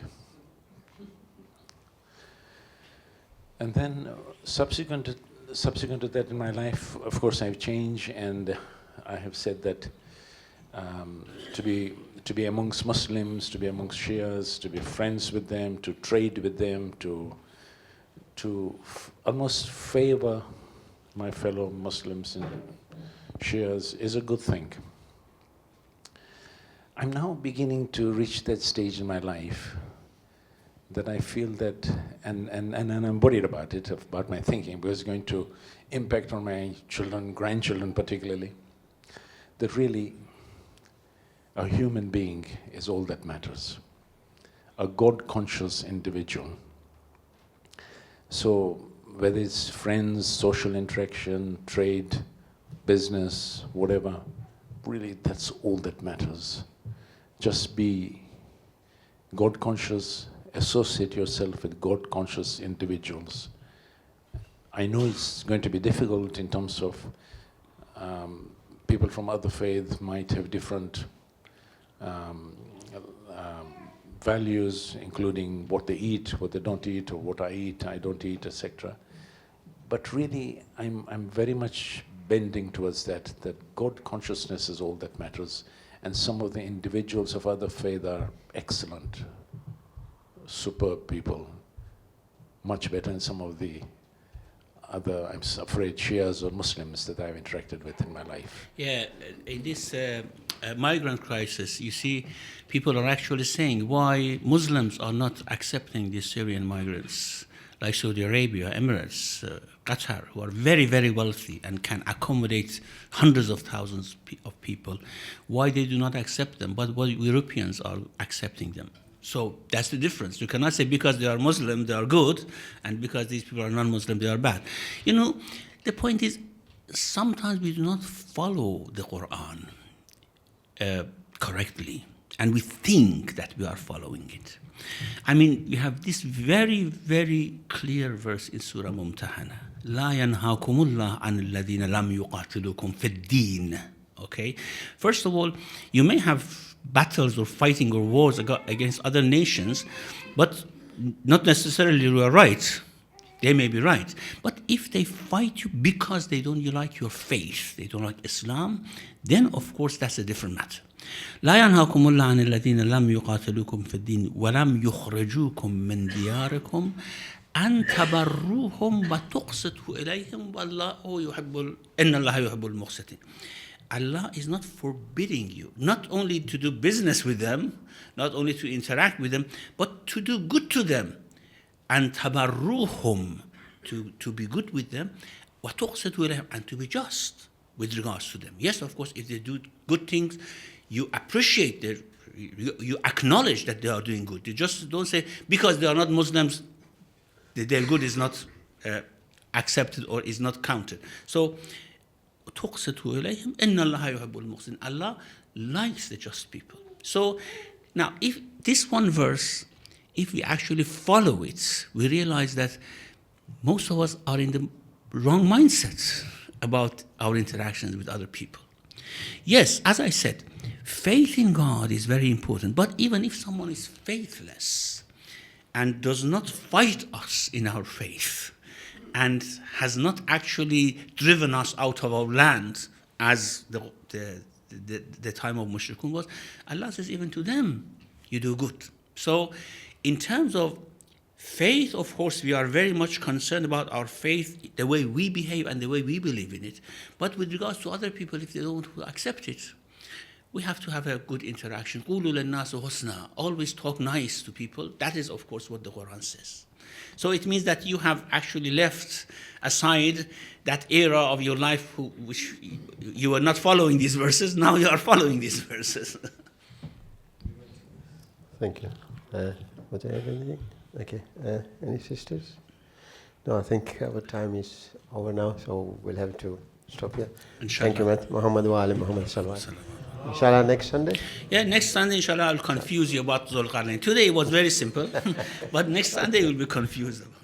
Speaker 6: And then subsequent to that in my life, of course, I've changed, and I have said that to be amongst Muslims, to be amongst Shias, to be friends with them, to trade with them, to almost favor my fellow Muslims and Shias is a good thing. I'm now beginning to reach that stage in my life that I feel that, and I'm worried about it, about my thinking, because it's going to impact on my children, grandchildren particularly, that really a human being is all that matters, a God-conscious individual. So whether it's friends, social interaction, trade, business, whatever, really that's all that matters. Just be God-conscious associate yourself with God-conscious individuals. I know it's going to be difficult in terms of people from other faiths might have different values, including what they eat, what they don't eat, or what I eat, I don't eat, etc. But really, I'm very much bending towards that God consciousness is all that matters. And some of the individuals of other faith are excellent, superb people, much better than some of the other, I'm afraid, Shias or Muslims that I've interacted with in my life.
Speaker 1: Yeah, in this migrant crisis, you see, people are actually saying why Muslims are not accepting the Syrian migrants, like Saudi Arabia, Emirates, Qatar, who are very, very wealthy and can accommodate hundreds of thousands of people. Why they do not accept them, but why Europeans are accepting them. So that's the difference. You cannot say because they are Muslim, they are good, and because these people are non-Muslim, they are bad. You know, the point is, sometimes we do not follow the Quran correctly, and we think that we are following it. I mean, we have this very, very clear verse in Surah Mumtahana. لا ينهاكم الله عن الذين لم يقاتلوكم في الدين. Okay? First of all, you may have battles or fighting or wars against other nations, but not necessarily you are right. They may be right. But if they fight you because they don't like your faith, they don't like Islam, then of course that's a different matter. لا ينهاكم الله عن الذين لم يقاتلوكم في الدين ولم يخرجوكم من دياركم أن تبروهم وتقسطوا إليهم والله يحب إن الله يحب المقسطين. Allah is not forbidding you, not only to do business with them, not only to interact with them, but to do good to them. And tabarruhum, to be good with them, and to be just with regards to them. Yes, of course, if they do good things, you appreciate their, you acknowledge that they are doing good. You just don't say, because they are not Muslims, their good is not accepted or is not counted. So, Allah likes the just people. So now, if this one verse, if we actually follow it, we realize that most of us are in the wrong mindset about our interactions with other people. Yes, as I said, faith in God is very important, but even if someone is faithless and does not fight us in our faith, and has not actually driven us out of our land as the time of Mushrikun was, Allah says even to them, you do good. So in terms of faith, of course, we are very much concerned about our faith, the way we behave and the way we believe in it. But with regards to other people, if they don't accept it, we have to have a good interaction. قُولُوا لِلنَّاسِ حُسْنًا. Always talk nice to people. That is, of course, what the Quran says. So it means that you have actually left aside that era of your life which you were not following these verses. Now you are following these verses.
Speaker 2: Thank you. Was there anything? Okay. Any sisters? No, I think our time is over now, so we'll have to stop here.
Speaker 1: Inshallah.
Speaker 2: Thank you, Matt. Muhammad wa ali Muhammad sallallahu. Inshallah, next Sunday?
Speaker 1: Yeah, next Sunday, inshallah, I'll confuse you about Dhul Qarnayn. Today it was very simple, but next Sunday you'll be confused about